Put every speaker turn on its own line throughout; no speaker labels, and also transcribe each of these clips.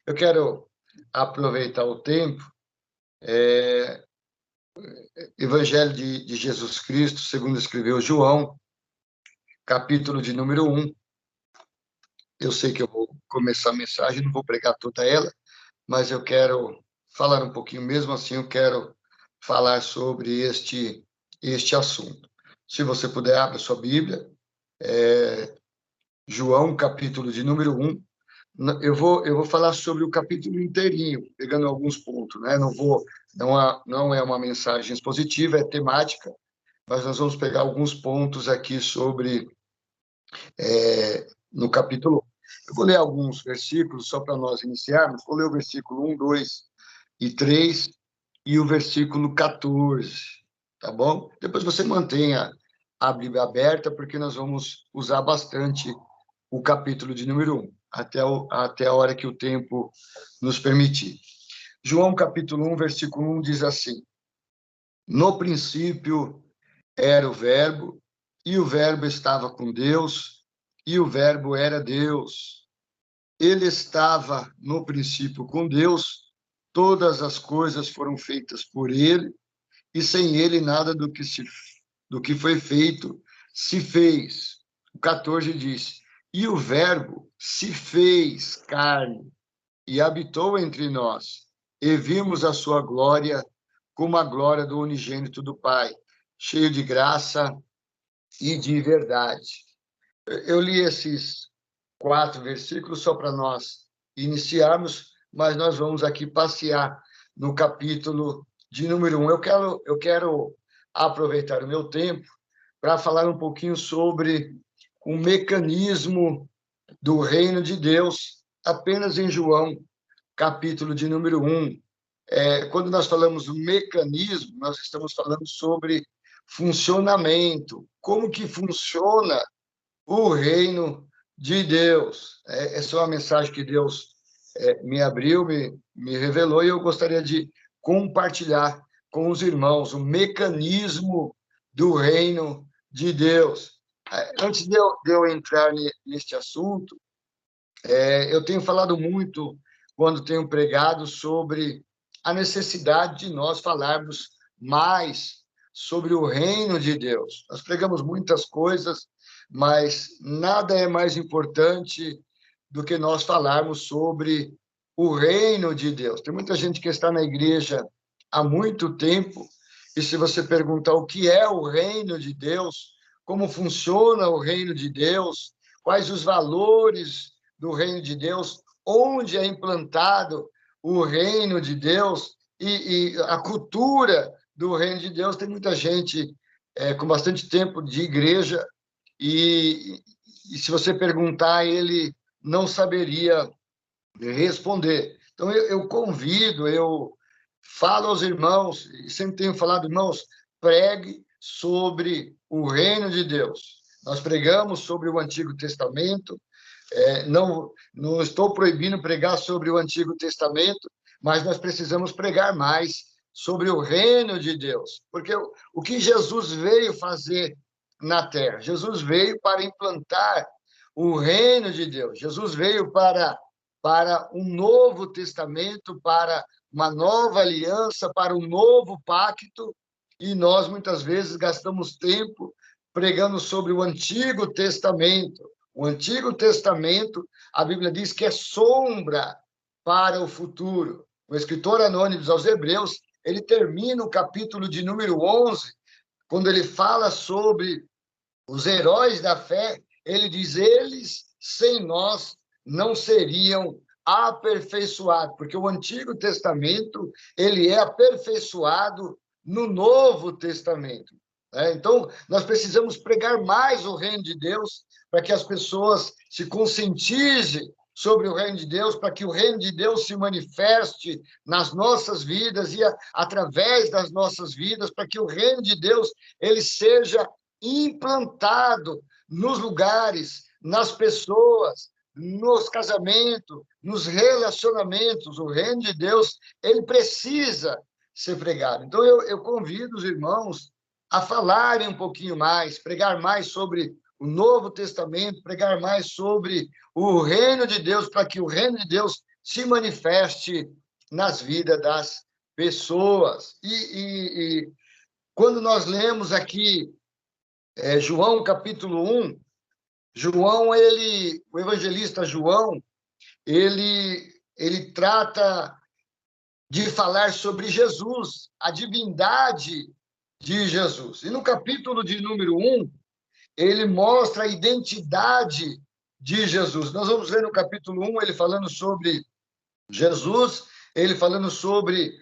Eu quero aproveitar o tempo, Evangelho de Jesus Cristo, segundo escreveu João, capítulo de número 1. Eu sei que eu vou começar a mensagem, não vou pregar toda ela, mas eu quero falar um pouquinho, mesmo assim, eu quero falar sobre este assunto. Se você puder, abra sua Bíblia, João, capítulo de número 1. Eu vou falar sobre o capítulo inteirinho, pegando alguns pontos, né? Não é uma mensagem expositiva, é temática, mas nós vamos pegar alguns pontos aqui sobre no capítulo 1. Eu vou ler alguns versículos só para nós iniciarmos. Vou ler o versículo 1, 2 e 3 e o versículo 14, tá bom? Depois você mantenha a Bíblia aberta, porque nós vamos usar bastante o capítulo de número 1, até a hora que o tempo nos permitir. João, capítulo 1, versículo 1, diz assim: No princípio era o Verbo, e o Verbo estava com Deus, e o Verbo era Deus. Ele estava no princípio com Deus, todas as coisas foram feitas por ele, e sem ele nada do que foi feito se fez. O 14 diz: E o Verbo se fez carne e habitou entre nós, e vimos a sua glória como a glória do unigênito do Pai, cheio de graça e de verdade. Eu li esses 4 versículos só para nós iniciarmos, mas nós vamos aqui passear no capítulo de número 1. Eu quero aproveitar o meu tempo para falar um pouquinho sobre o mecanismo do reino de Deus, apenas em João, capítulo de número 1. Quando nós falamos do mecanismo, nós estamos falando sobre funcionamento, como que funciona o reino de Deus. Essa é uma mensagem que Deus me abriu, me revelou, e eu gostaria de compartilhar com os irmãos o mecanismo do reino de Deus. Antes de eu entrar neste assunto, eu tenho falado muito, quando tenho pregado, sobre a necessidade de nós falarmos mais sobre o reino de Deus. Nós pregamos muitas coisas, mas nada é mais importante do que nós falarmos sobre o reino de Deus. Tem muita gente que está na igreja há muito tempo, e se você perguntar o que é o reino de Deus, como funciona o reino de Deus, quais os valores do reino de Deus, onde é implantado o reino de Deus e a cultura do reino de Deus, tem muita gente com bastante tempo de igreja e se você perguntar, ele não saberia responder. Então, eu convido, eu falo aos irmãos, e sempre tenho falado, irmãos, pregue sobre o reino de Deus. Nós pregamos sobre o Antigo Testamento, não estou proibindo pregar sobre o Antigo Testamento, mas nós precisamos pregar mais sobre o reino de Deus, porque o que Jesus veio fazer na terra? Jesus veio para implantar o reino de Deus. Jesus veio para um novo testamento, para uma nova aliança, para um novo pacto, e nós muitas vezes gastamos tempo pregando sobre o Antigo Testamento. O Antigo Testamento, a Bíblia diz que é sombra para o futuro. O escritor anônimo aos Hebreus, ele termina o capítulo de número 11, quando ele fala sobre os heróis da fé, ele diz: eles sem nós não seriam aperfeiçoados, porque o Antigo Testamento ele é aperfeiçoado no Novo Testamento. Então, nós precisamos pregar mais o reino de Deus para que as pessoas se conscientizem sobre o reino de Deus, para que o reino de Deus se manifeste nas nossas vidas e através das nossas vidas, para que o reino de Deus ele seja implantado nos lugares, nas pessoas, nos casamentos, nos relacionamentos. O reino de Deus ele precisa ser pregado. Então, eu convido os irmãos a falarem um pouquinho mais, pregar mais sobre o Novo Testamento, pregar mais sobre o reino de Deus, para que o reino de Deus se manifeste nas vidas das pessoas. E quando nós lemos aqui João capítulo 1, o evangelista João, ele trata de falar sobre Jesus, a divindade de Jesus. E no capítulo de número 1, ele mostra a identidade de Jesus. Nós vamos ver no capítulo 1, ele falando sobre Jesus, ele falando sobre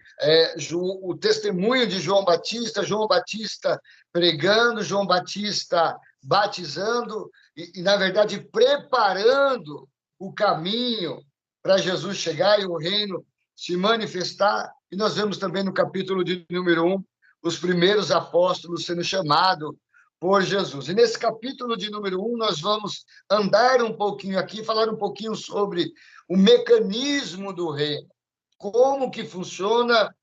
o testemunho de João Batista pregando, João Batista batizando, e na verdade, preparando o caminho para Jesus chegar e o reino se manifestar. E nós vemos também no capítulo de número 1, os primeiros apóstolos sendo chamados por Jesus. E nesse capítulo de número 1, nós vamos andar um pouquinho aqui, falar um pouquinho sobre o mecanismo do reino. Como que funciona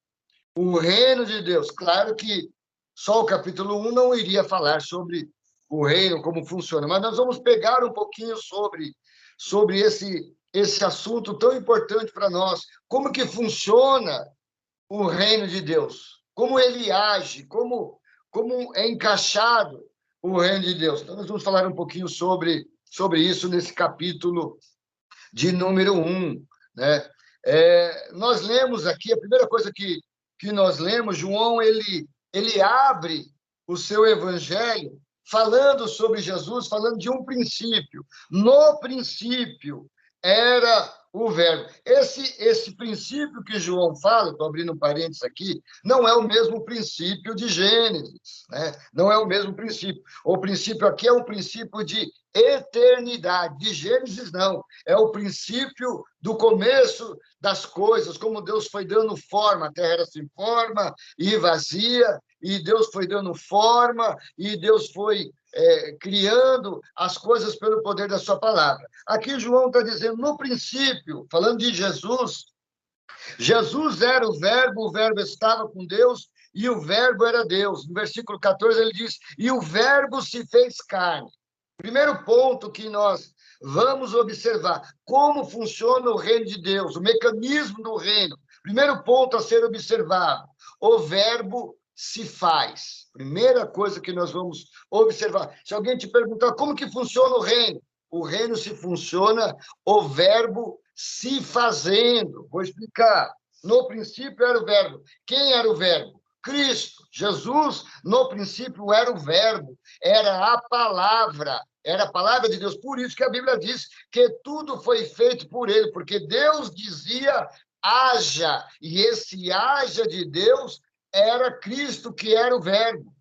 o reino de Deus? Claro que só o capítulo 1 não iria falar sobre o reino, como funciona, mas nós vamos pegar um pouquinho sobre esse assunto tão importante para nós. Como que funciona o reino de Deus? Como ele age? Como é encaixado o reino de Deus? Então, nós vamos falar um pouquinho sobre isso nesse capítulo de número 1, né? Nós lemos aqui, a primeira coisa que nós lemos, João, ele abre o seu evangelho falando sobre Jesus, falando de um princípio. No princípio era o verbo. Esse princípio que João fala, estou abrindo um parênteses aqui, não é o mesmo princípio de Gênesis, né? Não é o mesmo princípio. O princípio aqui é um princípio de eternidade. De Gênesis, não. É o princípio do começo das coisas, como Deus foi dando forma. A terra era sem forma e vazia, e Deus foi dando forma, e Deus foi criando as coisas pelo poder da sua palavra. Aqui João está dizendo, no princípio, falando de Jesus, Jesus era o verbo estava com Deus, e o verbo era Deus. No versículo 14 ele diz, e o verbo se fez carne. Primeiro ponto que nós vamos observar, como funciona o reino de Deus, o mecanismo do reino. Primeiro ponto a ser observado, o verbo se faz. Primeira coisa que nós vamos observar. Se alguém te perguntar como que funciona o reino se funciona, o verbo se fazendo. Vou explicar. No princípio era o verbo. Quem era o verbo? Cristo. Jesus, no princípio, era o verbo, era a palavra de Deus. Por isso que a Bíblia diz que tudo foi feito por ele, porque Deus dizia, haja, e esse haja de Deus era Cristo, que era o verbo.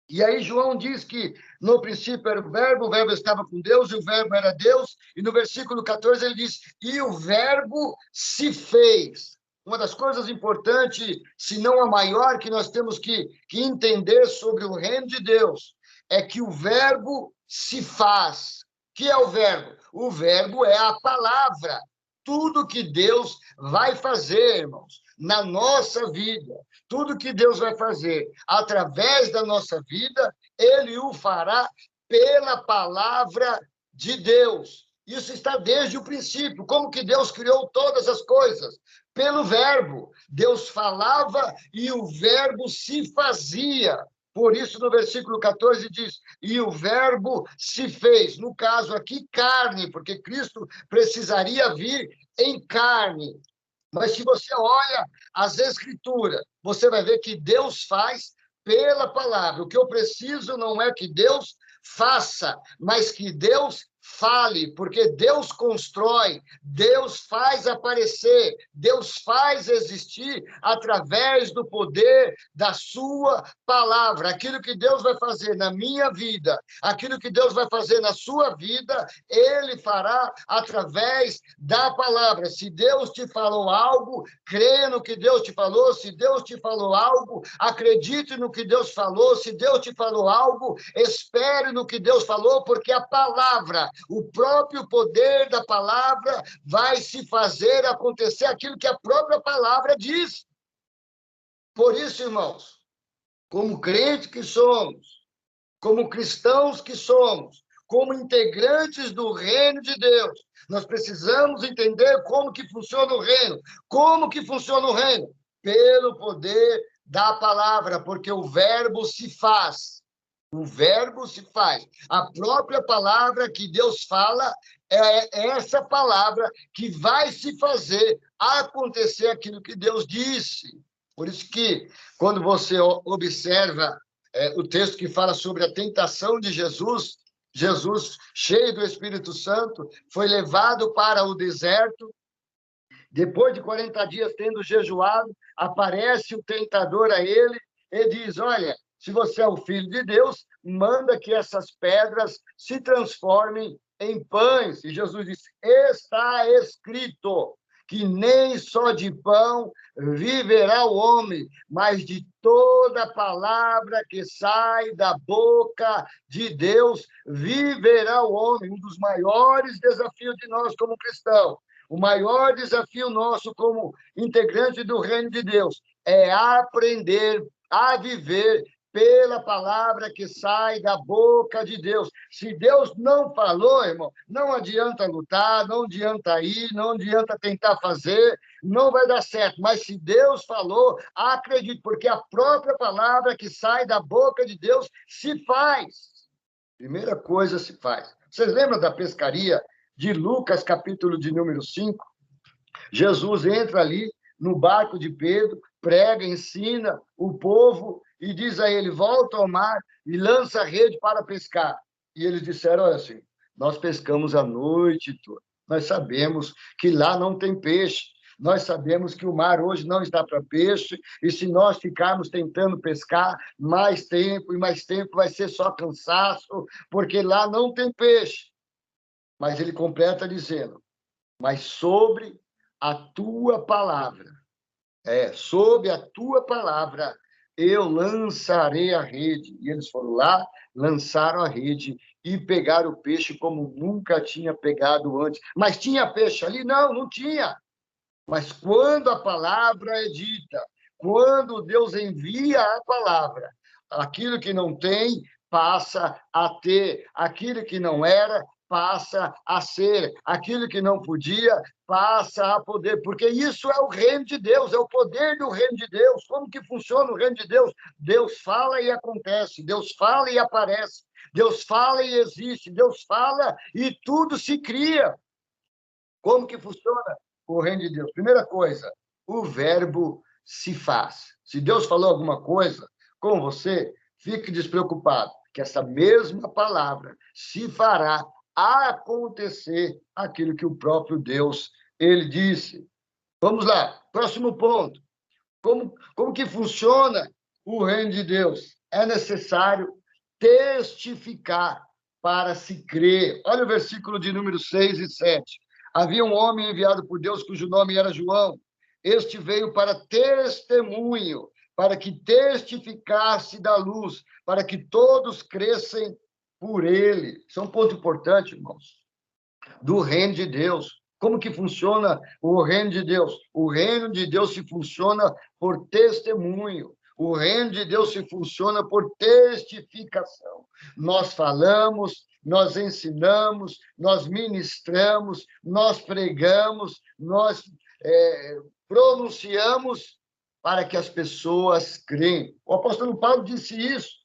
E aí João diz que no princípio era o verbo estava com Deus, e o verbo era Deus, e no versículo 14 ele diz, e o verbo se fez. Uma das coisas importantes, se não a maior, que nós temos que entender sobre o reino de Deus, é que o verbo se faz. O que é o verbo? O verbo é a palavra. Tudo que Deus vai fazer, irmãos, na nossa vida, tudo que Deus vai fazer através da nossa vida, ele o fará pela palavra de Deus. Isso está desde o princípio. Como que Deus criou todas as coisas? Pelo verbo. Deus falava e o verbo se fazia. Por isso, no versículo 14 diz, e o verbo se fez. No caso aqui, carne, porque Cristo precisaria vir em carne. Mas se você olha as Escrituras, você vai ver que Deus faz pela palavra. O que eu preciso não é que Deus faça, mas que Deus fale, porque Deus constrói, Deus faz aparecer, Deus faz existir através do poder da sua palavra. Aquilo que Deus vai fazer na minha vida, aquilo que Deus vai fazer na sua vida, ele fará através da palavra. Se Deus te falou algo, creia no que Deus te falou. Se Deus te falou algo, acredite no que Deus falou. Se Deus te falou algo, espere no que Deus falou, porque a palavra, o próprio poder da palavra vai se fazer acontecer aquilo que a própria palavra diz. Por isso, irmãos, como crentes que somos, como cristãos que somos, como integrantes do reino de Deus. Nós precisamos entender como que funciona o reino. Como que funciona o reino? Pelo poder da palavra, porque o verbo se faz. O verbo se faz. A própria palavra que Deus fala é essa palavra que vai se fazer acontecer aquilo que Deus disse. Por isso que, quando você observa o texto que fala sobre a tentação de Jesus, Jesus, cheio do Espírito Santo, foi levado para o deserto. Depois de 40 dias tendo jejuado, aparece o tentador a ele e diz: olha, se você é o Filho de Deus, manda que essas pedras se transformem em pães. E Jesus disse: está escrito que nem só de pão viverá o homem, mas de toda palavra que sai da boca de Deus viverá o homem. Um dos maiores desafios de nós como cristãos, o maior desafio nosso como integrante do reino de Deus é aprender a viver pela palavra que sai da boca de Deus. Se Deus não falou, irmão, não adianta lutar, não adianta ir, não adianta tentar fazer, não vai dar certo. Mas se Deus falou, acredite, porque a própria palavra que sai da boca de Deus se faz. Primeira coisa se faz. Vocês lembram da pescaria de Lucas, capítulo de número 5? Jesus entra ali no barco de Pedro, prega, ensina o povo e diz a ele: volta ao mar e lança a rede para pescar. E eles disseram assim: nós pescamos a noite toda, nós sabemos que lá não tem peixe, nós sabemos que o mar hoje não está para peixe, e se nós ficarmos tentando pescar mais tempo e mais tempo, vai ser só cansaço, porque lá não tem peixe. Mas ele completa dizendo: mas sobre a tua palavra, sob a tua palavra, eu lançarei a rede. E eles foram lá, lançaram a rede e pegaram o peixe como nunca tinha pegado antes. Mas tinha peixe ali? Não, não tinha. Mas quando a palavra é dita, quando Deus envia a palavra, aquilo que não tem passa a ter, aquilo que não era passa a ser, aquilo que não podia passa a poder, porque isso é o reino de Deus, é o poder do reino de Deus. Como que funciona o reino de Deus? Deus fala e acontece, Deus fala e aparece, Deus fala e existe, Deus fala e tudo se cria. Como que funciona o reino de Deus? Primeira coisa, o verbo se faz. Se Deus falou alguma coisa com você, fique despreocupado, que essa mesma palavra se fará acontecer aquilo que o próprio Deus, ele disse. Vamos lá, próximo ponto. Como que funciona o reino de Deus? É necessário testificar para se crer. Olha o versículo de número 6 e 7. Havia um homem enviado por Deus, cujo nome era João. Este veio para testemunho, para que testificasse da luz, para que todos crescem por ele. Isso é um ponto importante, irmãos, do reino de Deus. Como que funciona o reino de Deus? O reino de Deus se funciona por testemunho. O reino de Deus se funciona por testificação. Nós falamos, nós ensinamos, nós ministramos, nós pregamos, nós pronunciamos para que as pessoas creem. O apóstolo Paulo disse isso.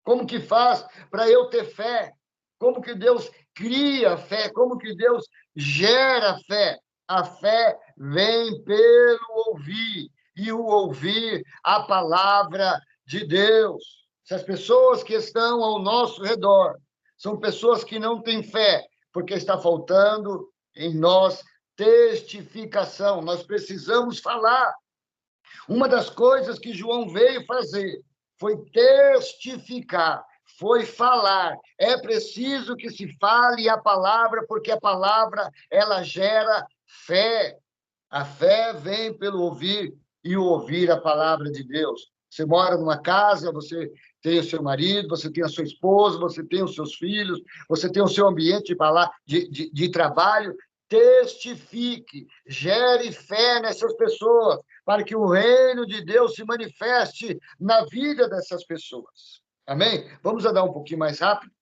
Como que faz para eu ter fé? Como que Deus cria fé? Como que Deus gera fé? A fé vem pelo ouvir, e o ouvir a palavra de Deus. Se as pessoas que estão ao nosso redor são pessoas que não têm fé, porque está faltando em nós testificação. Nós precisamos falar. Uma das coisas que João veio fazer foi testificar, foi falar. É preciso que se fale a palavra, porque a palavra, ela gera fé. A fé vem pelo ouvir e o ouvir a palavra de Deus. Você mora numa casa, você tem o seu marido, você tem a sua esposa, você tem os seus filhos, você tem o seu ambiente de trabalho. Testifique, gere fé nessas pessoas, para que o reino de Deus se manifeste na vida dessas pessoas. Amém? Vamos andar um pouquinho mais rápido?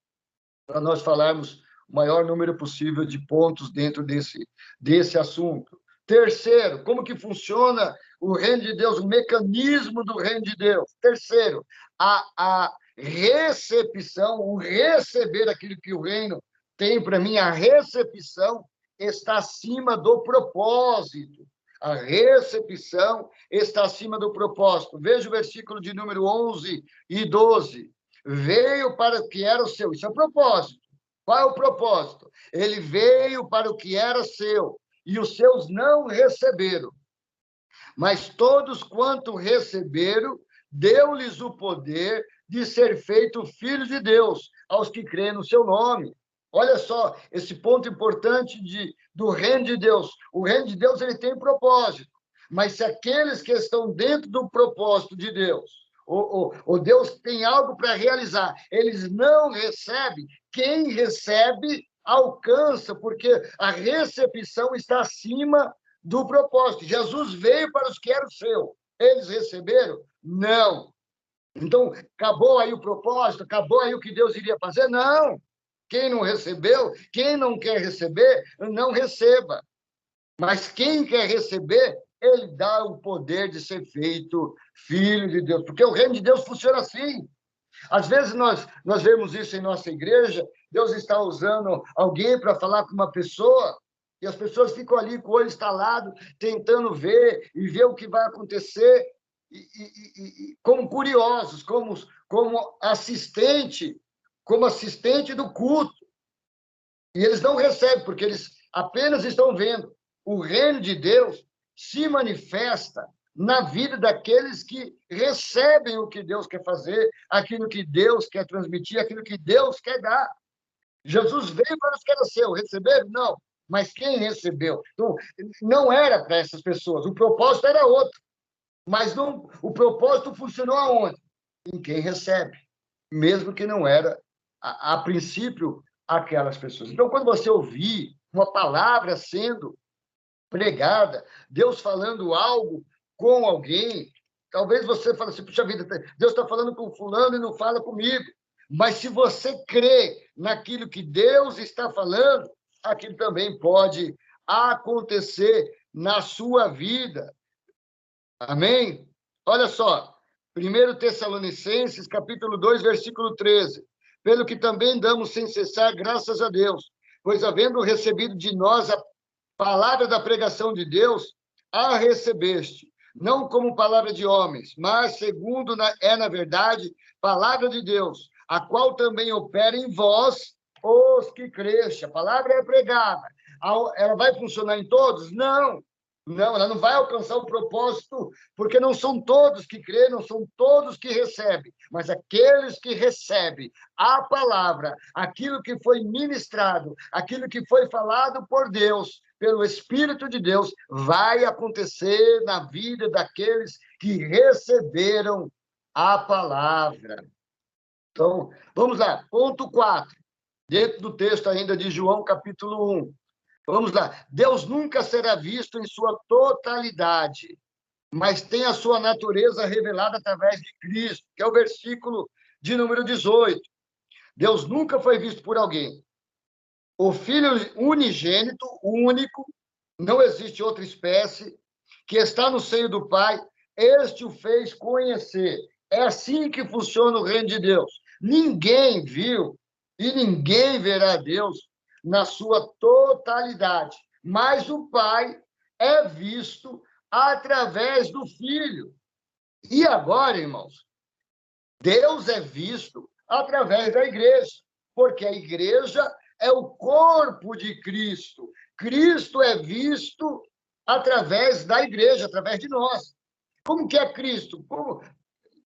para nós falarmos o maior número possível de pontos dentro desse assunto. Terceiro, como que funciona o reino de Deus, o mecanismo do reino de Deus. Terceiro, a recepção, o receber aquilo que o reino tem para mim, a recepção está acima do propósito. A recepção está acima do propósito. Veja o versículo de número 11 e 12. Veio para o que era o seu. Isso é o propósito. Qual é o propósito? Ele veio para o que era seu, e os seus não receberam. Mas todos quanto receberam, deu-lhes o poder de ser feito filho de Deus, aos que creem no seu nome. Olha só, esse ponto importante do reino de Deus. O reino de Deus ele tem propósito, mas se aqueles que estão dentro do propósito de Deus, ou Deus tem algo para realizar, eles não recebem, quem recebe alcança, porque a recepção está acima do propósito. Jesus veio para os que eram seus. Eles receberam? Não. Então, acabou aí o propósito? Acabou aí o que Deus iria fazer? Não. Quem não recebeu, quem não quer receber, não receba. Mas quem quer receber, ele dá o poder de ser feito filho de Deus. Porque o reino de Deus funciona assim. Às vezes nós vemos isso em nossa igreja, Deus está usando alguém para falar com uma pessoa, e as pessoas ficam ali com o olho estalado, tentando ver e ver o que vai acontecer, como curiosos, como assistente do culto. E eles não recebem, porque eles apenas estão vendo. O reino de Deus se manifesta na vida daqueles que recebem o que Deus quer fazer, aquilo que Deus quer transmitir, aquilo que Deus quer dar. Jesus veio para os que eram seus, receberam? Não. Mas quem recebeu? Então, não era para essas pessoas, o propósito era outro. Mas não, o propósito funcionou aonde? Em quem recebe, mesmo que não era, a princípio, aquelas pessoas. Então, quando você ouvir uma palavra sendo pregada, Deus falando algo com alguém, talvez você fale assim, puxa vida, Deus está falando com fulano e não fala comigo. Mas se você crê naquilo que Deus está falando, aquilo também pode acontecer na sua vida. Amém? Olha só, 1 Tessalonicenses, capítulo 2, versículo 13. Pelo que também damos sem cessar graças a Deus, pois havendo recebido de nós a palavra da pregação de Deus, a recebeste, não como palavra de homens, mas segundo na verdade, palavra de Deus, a qual também opera em vós os que crescem. A palavra é pregada. Ela vai funcionar em todos? Não. Não, ela não vai alcançar o propósito, porque não são todos que creem, não são todos que recebem, mas aqueles que recebem a palavra, aquilo que foi ministrado, aquilo que foi falado por Deus, pelo Espírito de Deus, vai acontecer na vida daqueles que receberam a palavra. Então, vamos lá, ponto 4, dentro do texto ainda de João, capítulo 1. Vamos lá. Deus nunca será visto em sua totalidade, mas tem a sua natureza revelada através de Cristo, que é o versículo de número 18. Deus nunca foi visto por alguém. O Filho unigênito, único, não existe outra espécie, que está no seio do Pai, este o fez conhecer. É assim que funciona o reino de Deus. Ninguém viu e ninguém verá Deus na sua totalidade, mas o Pai é visto através do Filho. E agora, irmãos, Deus é visto através da igreja, porque a igreja é o corpo de Cristo. Cristo é visto através da igreja, através de nós. Como que é Cristo?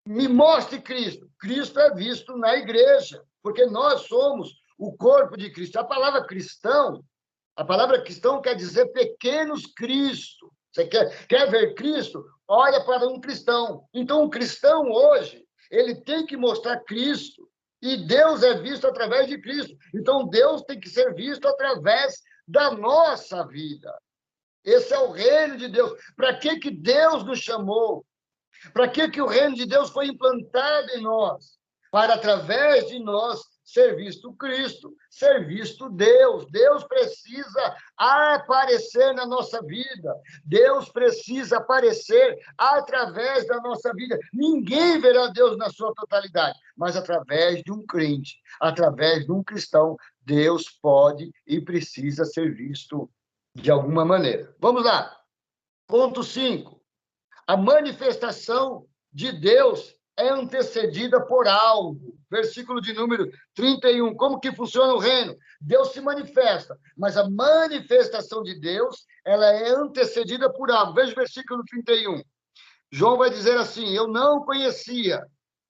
Me mostre Cristo. Cristo é visto na igreja, porque nós somos o corpo de Cristo. A palavra cristão quer dizer pequenos Cristo. Você quer ver Cristo? Olha para um cristão. Então, o cristão hoje, ele tem que mostrar Cristo. E Deus é visto através de Cristo. Então, Deus tem que ser visto através da nossa vida. Esse é o reino de Deus. Para que Deus nos chamou? Para que o reino de Deus foi implantado em nós? Para, através de nós, ser visto Cristo, ser visto Deus. Deus precisa aparecer na nossa vida. Deus precisa aparecer através da nossa vida. Ninguém verá Deus na sua totalidade, mas através de um crente, através de um cristão, Deus pode e precisa ser visto de alguma maneira. Vamos lá. Ponto 5. A manifestação de Deus é antecedida por algo. Versículo de número 31. Como que funciona o reino? Deus se manifesta, mas a manifestação de Deus, ela é antecedida por algo. Veja o versículo 31. João vai dizer assim: eu não conhecia,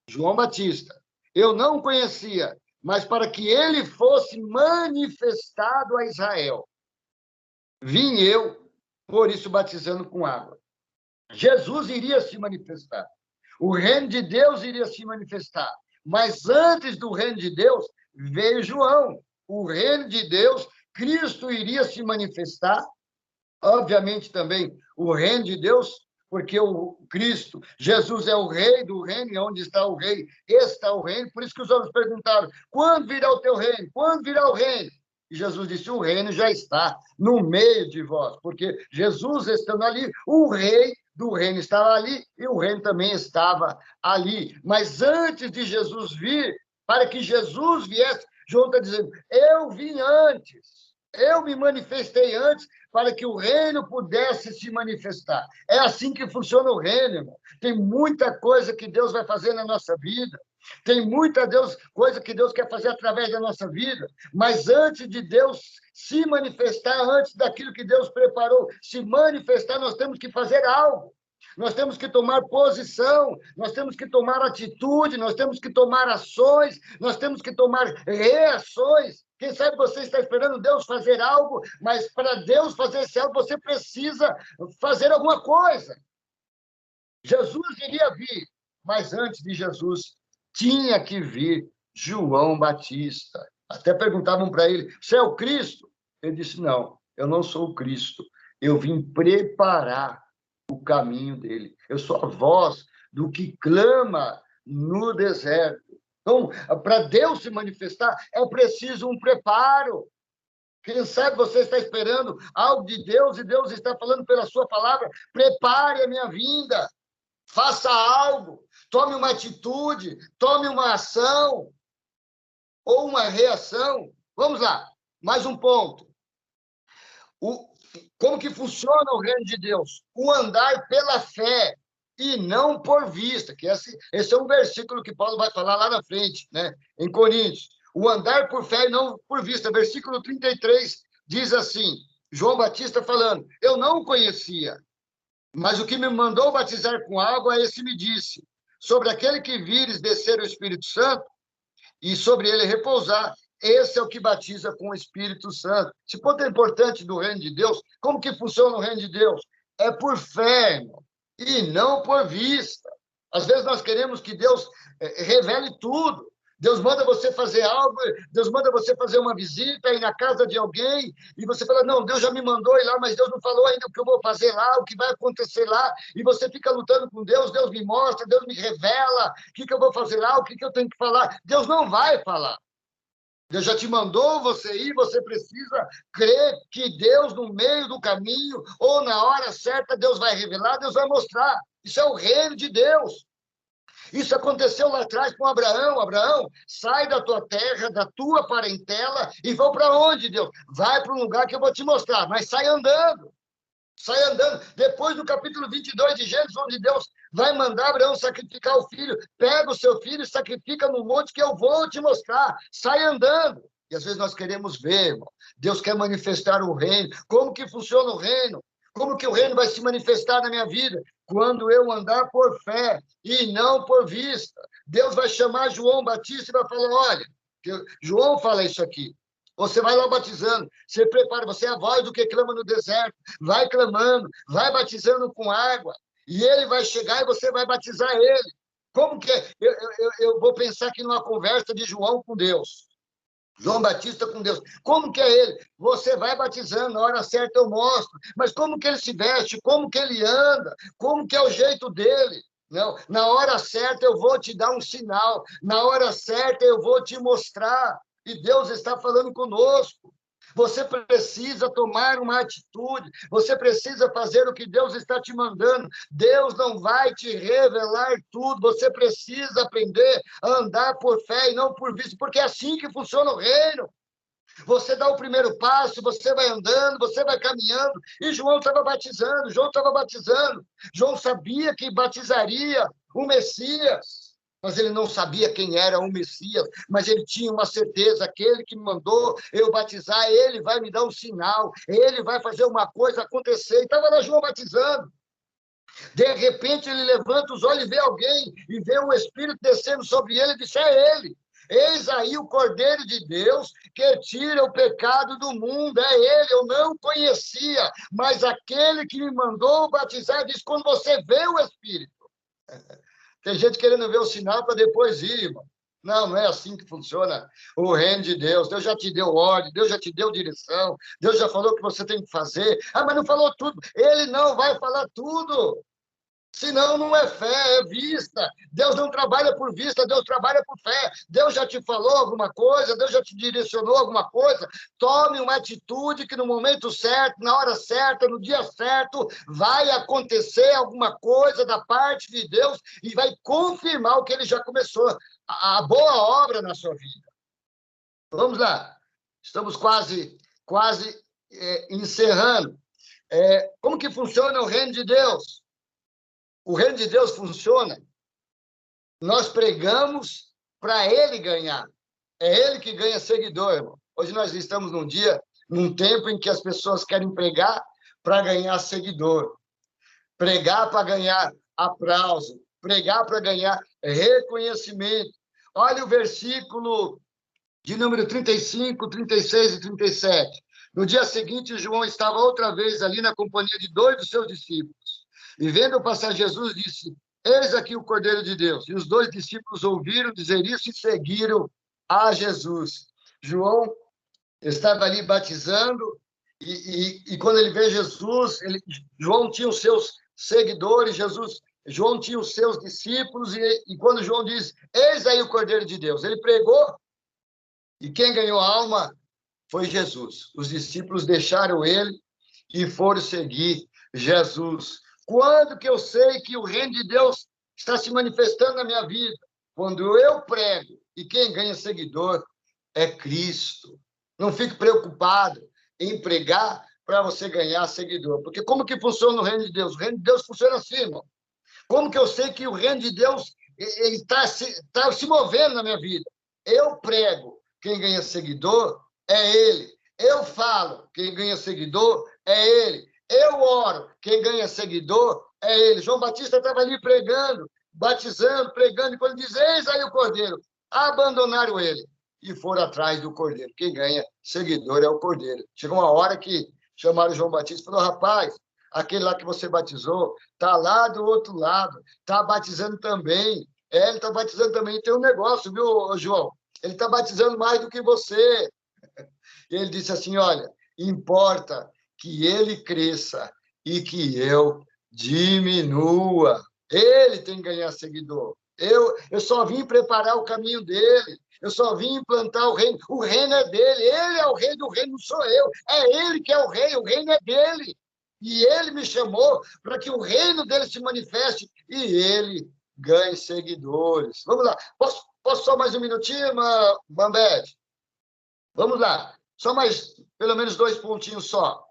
João Batista, eu não conhecia, mas para que ele fosse manifestado a Israel, vim eu, por isso batizando com água. Jesus iria se manifestar. O reino de Deus iria se manifestar. Mas antes do reino de Deus, veio João. O reino de Deus, Cristo iria se manifestar. Obviamente também o reino de Deus, porque o Cristo, Jesus é o rei do reino, e onde está o rei, está o reino. Por isso que os homens perguntaram: quando virá o teu reino? Quando virá o reino? E Jesus disse: o reino já está no meio de vós, porque Jesus estando ali, o rei do reino estava ali e o reino também estava ali. Mas antes de Jesus vir, para que Jesus viesse, João está dizendo: eu vim antes, eu me manifestei antes para que o reino pudesse se manifestar. É assim que funciona o reino, irmão. Tem muita coisa que Deus vai fazer na nossa vida. Tem muita coisa que Deus quer fazer através da nossa vida, mas antes de Deus se manifestar, antes daquilo que Deus preparou se manifestar, nós temos que fazer algo. Nós temos que tomar posição, nós temos que tomar atitude, nós temos que tomar ações, nós temos que tomar reações. Quem sabe você está esperando Deus fazer algo, mas para Deus fazer esse algo, você precisa fazer alguma coisa. Jesus iria vir, mas antes de Jesus, tinha que vir João Batista. Até perguntavam para ele: você é o Cristo? Ele disse: não, eu não sou o Cristo. Eu vim preparar o caminho dele. Eu sou a voz do que clama no deserto. Então, para Deus se manifestar, é preciso um preparo. Quem sabe você está esperando algo de Deus e Deus está falando pela sua palavra: prepare a minha vinda. Faça algo, tome uma atitude, tome uma ação ou uma reação. Vamos lá, mais um ponto. Como que funciona o reino de Deus? O andar pela fé e não por vista, que esse é um versículo que Paulo vai falar lá na frente, né? Em Coríntios. O andar por fé e não por vista. Versículo 33 diz assim, João Batista falando: eu não o conhecia, mas o que me mandou batizar com água, esse me disse: sobre aquele que vires descer o Espírito Santo e sobre ele repousar, esse é o que batiza com o Espírito Santo. Esse ponto é importante do reino de Deus. Como que funciona o reino de Deus? É por fé, irmão, e não por vista. Às vezes nós queremos que Deus revele tudo. Deus manda você fazer algo, Deus manda você fazer uma visita, ir na casa de alguém, e você fala: não, Deus já me mandou ir lá, mas Deus não falou ainda o que eu vou fazer lá, o que vai acontecer lá, e você fica lutando com Deus, Deus me mostra, Deus me revela, o que eu vou fazer lá, o que eu tenho que falar. Deus não vai falar. Deus já te mandou você ir, você precisa crer que Deus, no meio do caminho, ou na hora certa, Deus vai revelar, Deus vai mostrar. Isso é o reino de Deus. Isso aconteceu lá atrás com Abraão. Abraão, sai da tua terra, da tua parentela, e vão para onde, Deus? Vai para um lugar que eu vou te mostrar, mas sai andando. Sai andando. Depois do capítulo 22 de Gênesis, onde Deus vai mandar Abraão sacrificar o filho, pega o seu filho e sacrifica no monte que eu vou te mostrar. Sai andando. E às vezes nós queremos ver, irmão. Deus quer manifestar o reino. Como que funciona o reino? Como que o reino vai se manifestar na minha vida? Quando eu andar por fé e não por vista. Deus vai chamar João Batista e vai falar: olha, João fala isso aqui. Você vai lá batizando, você prepara, você é a voz do que clama no deserto. Vai clamando, vai batizando com água. E ele vai chegar e você vai batizar ele. Como que é? Eu vou pensar aqui numa conversa de João com Deus. João Batista com Deus. Como que é ele? Você vai batizando, na hora certa eu mostro. Mas como que ele se veste? Como que ele anda? Como que é o jeito dele? Não, na hora certa eu vou te dar um sinal, na hora certa eu vou te mostrar. E Deus está falando conosco. Você precisa tomar uma atitude, você precisa fazer o que Deus está te mandando. Deus não vai te revelar tudo, você precisa aprender a andar por fé e não por vista, porque é assim que funciona o reino. Você dá o primeiro passo, você vai andando, você vai caminhando, e João estava batizando, João sabia que batizaria o Messias, mas ele não sabia quem era o Messias, mas ele tinha uma certeza, aquele que me mandou eu batizar, ele vai me dar um sinal, ele vai fazer uma coisa acontecer, e estava lá João batizando. De repente, ele levanta os olhos e vê alguém, e vê o Espírito descendo sobre ele, e diz, é ele. Eis aí o Cordeiro de Deus que tira o pecado do mundo. É ele, eu não conhecia, mas aquele que me mandou batizar diz, quando você vê o Espírito. Tem gente querendo ver o sinal para depois ir, irmão. Não, não é assim que funciona o reino de Deus. Deus já te deu ordem, Deus já te deu direção, Deus já falou o que você tem que fazer. Ah, mas não falou tudo. Ele não vai falar tudo. Senão não é fé, é vista. Deus não trabalha por vista, Deus trabalha por fé. Deus já te falou alguma coisa, Deus já te direcionou alguma coisa. Tome uma atitude que no momento certo, na hora certa, no dia certo, vai acontecer alguma coisa da parte de Deus e vai confirmar o que ele já começou, a boa obra na sua vida. Vamos lá. Estamos quase encerrando. Como que funciona o reino de Deus? O reino de Deus funciona, nós pregamos para ele ganhar. É ele que ganha seguidor, irmão. Hoje nós estamos num tempo em que as pessoas querem pregar para ganhar seguidor, pregar para ganhar aplauso, pregar para ganhar reconhecimento. Olha o versículo de número 35, 36 e 37. No dia seguinte, João estava outra vez ali na companhia de 2 dos seus discípulos. E vendo passar Jesus, disse, eis aqui o Cordeiro de Deus. E os 2 discípulos ouviram dizer isso e seguiram a Jesus. João estava ali batizando, e quando ele vê Jesus, João tinha os seus seguidores, João tinha os seus discípulos, e quando João diz, eis aí o Cordeiro de Deus, ele pregou, e quem ganhou a alma foi Jesus. Os discípulos deixaram ele e foram seguir Jesus. Quando que eu sei que o reino de Deus está se manifestando na minha vida? Quando eu prego, e quem ganha seguidor é Cristo. Não fique preocupado em pregar para você ganhar seguidor. Porque como que funciona o reino de Deus? O reino de Deus funciona assim, irmão. Como que eu sei que o reino de Deus está se movendo na minha vida? Eu prego, quem ganha seguidor é ele. Eu falo, quem ganha seguidor é ele. Eu oro, quem ganha seguidor é ele. João Batista estava ali pregando, batizando, pregando, e quando diz, eis aí o Cordeiro, abandonaram ele e foram atrás do Cordeiro. Quem ganha seguidor é o Cordeiro. Chegou uma hora que chamaram João Batista e falou, rapaz, aquele lá que você batizou está lá do outro lado, está batizando também. Ele está batizando também. Tem um negócio, viu, João? Ele está batizando mais do que você. E ele disse assim, olha, importa que ele cresça e que eu diminua. Ele tem que ganhar seguidor. Eu só vim preparar o caminho dele. Eu só vim implantar o reino. O reino é dele. Ele é o rei do reino, não sou eu. É ele que é o reino é dele. E ele me chamou para que o reino dele se manifeste e ele ganhe seguidores. Vamos lá. Posso só mais um minutinho, Bambete? Vamos lá. Só mais, pelo menos 2 pontinhos só.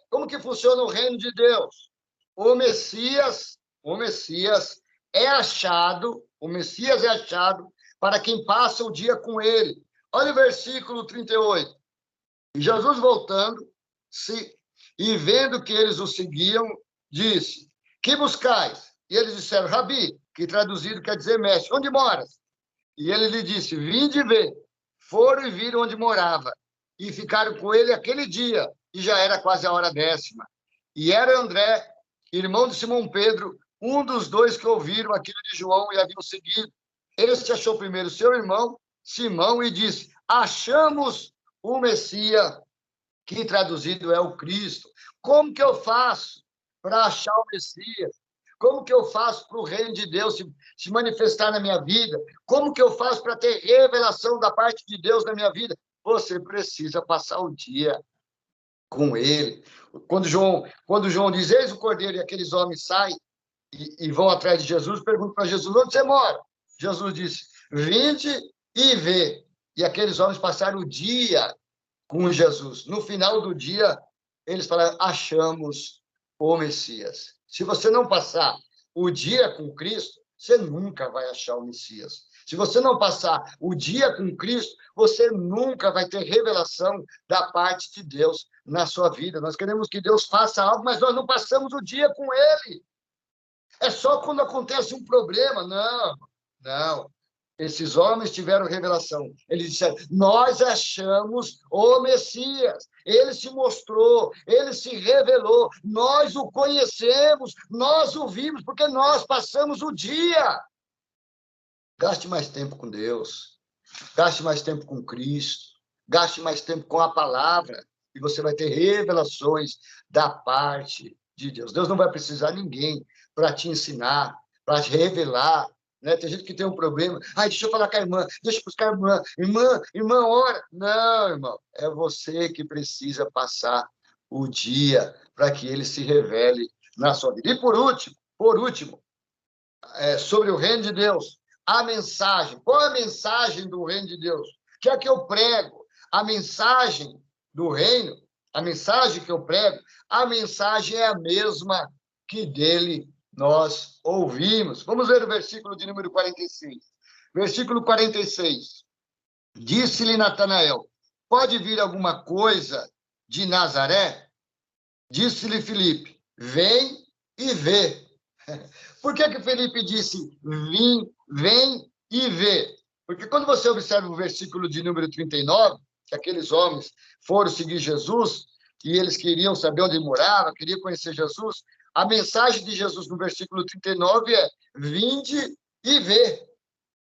Como que funciona o reino de Deus? O Messias é achado para quem passa o dia com ele. Olha o versículo 38. E Jesus voltando, e vendo que eles o seguiam, disse, que buscais? E eles disseram, Rabi, que traduzido quer dizer mestre, onde moras? E ele lhe disse, vinde ver. Foram e viram onde morava, e ficaram com ele aquele dia, e já era quase a hora 10ª. E era André, irmão de Simão Pedro, um dos 2 que ouviram aquilo de João e haviam seguido. Este achou primeiro seu irmão, Simão, e disse, achamos o Messias, que traduzido é o Cristo. Como que eu faço para achar o Messias? Como que eu faço para o reino de Deus se manifestar na minha vida? Como que eu faço para ter revelação da parte de Deus na minha vida? Você precisa passar o dia com ele. Quando João diz, eis o cordeiro, e aqueles homens saem e vão atrás de Jesus, perguntam para Jesus, onde você mora? Jesus disse, vinde e vê. E aqueles homens passaram o dia com Jesus. No final do dia, eles falaram, achamos o Messias. Se você não passar o dia com Cristo, você nunca vai achar o Messias. Se você não passar o dia com Cristo, você nunca vai ter revelação da parte de Deus na sua vida. Nós queremos que Deus faça algo, mas nós não passamos o dia com Ele. É só quando acontece um problema. Não, não. Esses homens tiveram revelação. Eles disseram, nós achamos o Messias. Ele se mostrou, ele se revelou. Nós o conhecemos, nós o vimos, porque nós passamos o dia. Gaste mais tempo com Deus. Gaste mais tempo com Cristo. Gaste mais tempo com a palavra. E você vai ter revelações da parte de Deus. Deus não vai precisar de ninguém para te ensinar, para te revelar. Né? Tem gente que tem um problema. Deixa eu falar com a irmã, deixa eu buscar a irmã. Irmã, ora. Não, irmão. É você que precisa passar o dia para que ele se revele na sua vida. E por último, sobre o reino de Deus, a mensagem. Qual é a mensagem do reino de Deus? Que é que eu prego? A mensagem do reino, a mensagem que eu prego, a mensagem é a mesma que dele nós ouvimos. Vamos ver o versículo de número 46. Versículo 46. Disse-lhe Natanael, pode vir alguma coisa de Nazaré? Disse-lhe Filipe, vem e vê. Por que Felipe disse, vem e vê? Porque quando você observa o versículo de número 39, que aqueles homens foram seguir Jesus, e eles queriam saber onde ele morava, queriam conhecer Jesus, a mensagem de Jesus no versículo 39 é, vinde e vê.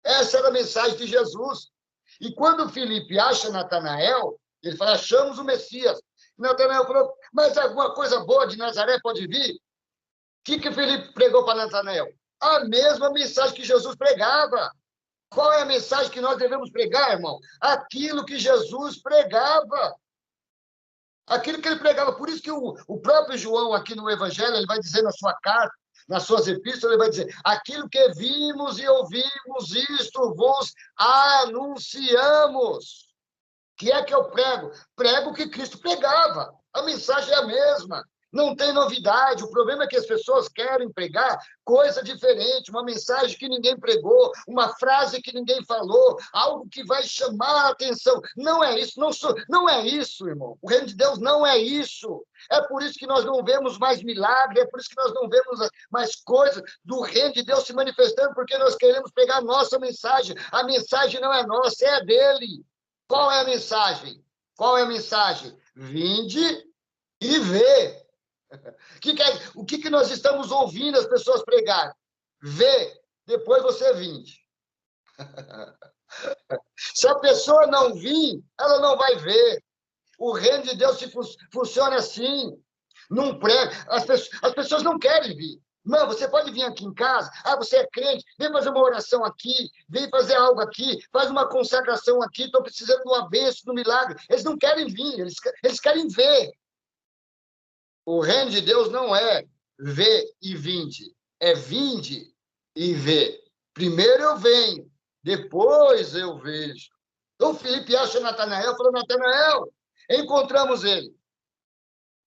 Essa era a mensagem de Jesus. E quando Felipe acha Natanael, ele fala, achamos o Messias. Natanael falou, mas alguma coisa boa de Nazaré pode vir? O que Felipe pregou para Natanael? A mesma mensagem que Jesus pregava. Qual é a mensagem que nós devemos pregar, irmão? Aquilo que Jesus pregava. Aquilo que ele pregava. Por isso que o próprio João, aqui no Evangelho, ele vai dizer na sua carta, nas suas epístolas, ele vai dizer, aquilo que vimos e ouvimos, isto vos anunciamos. Que é que eu prego? Prego o que Cristo pregava. A mensagem é a mesma. Não tem novidade. O problema é que as pessoas querem pregar coisa diferente, uma mensagem que ninguém pregou, uma frase que ninguém falou, algo que vai chamar a atenção. Não é isso, não é isso, irmão. O reino de Deus não é isso. É por isso que nós não vemos mais milagre, é por isso que nós não vemos mais coisas do reino de Deus se manifestando, porque nós queremos pegar a nossa mensagem. A mensagem não é nossa, é dele. Qual é a mensagem? Qual é a mensagem? Vinde e vê. O que nós estamos ouvindo as pessoas pregarem? Vê, depois você vinde. Se a pessoa não vir, ela não vai ver. O reino de Deus funciona assim. Não prega. As pessoas não querem vir. Não, você pode vir aqui em casa. Você é crente, vem fazer uma oração aqui, vem fazer algo aqui, faz uma consagração aqui, estou precisando de uma bênção, de um milagre. Eles não querem vir, eles querem ver. O reino de Deus não é vê e vinde, é vinde e vê. Primeiro eu venho, depois eu vejo. Então, Filipe acha Natanael, falou, Natanael, encontramos ele.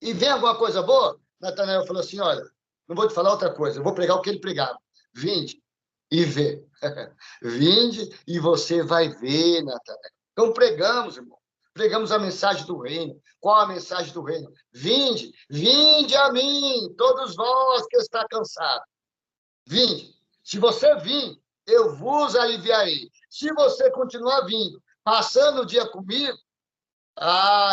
E vem alguma coisa boa? Natanael falou assim, olha, não vou te falar outra coisa, eu vou pregar o que ele pregava. Vinde e vê. Vinde e você vai ver, Natanael. Então, pregamos, irmão. Pregamos a mensagem do reino. Qual a mensagem do reino? Vinde, vinde a mim, todos vós que está cansado. Vinde. Se você vir, eu vos aliviarei. Se você continuar vindo, passando o dia comigo,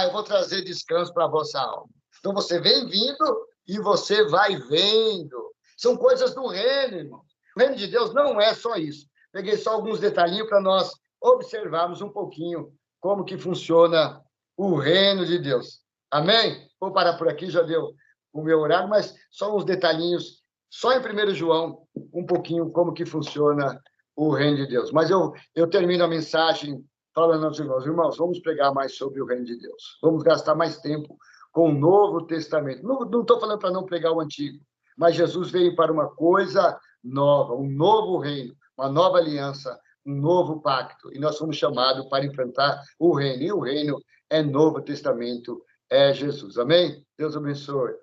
eu vou trazer descanso para a vossa alma. Então, você vem vindo e você vai vendo. São coisas do reino, irmão. O reino de Deus não é só isso. Peguei só alguns detalhinhos para nós observarmos um pouquinho como que funciona o reino de Deus. Amém? Vou parar por aqui, já deu o meu horário, mas só uns detalhinhos só em 1 João, um pouquinho como que funciona o reino de Deus. Mas eu termino a mensagem falando aos irmãos, vamos pregar mais sobre o reino de Deus. Vamos gastar mais tempo com o Novo Testamento. Não estou falando para não pregar o Antigo, mas Jesus veio para uma coisa nova, um novo reino, uma nova aliança, um novo pacto. E nós somos chamados para enfrentar o reino. E o reino é Novo Testamento, é Jesus. Amém? Deus abençoe.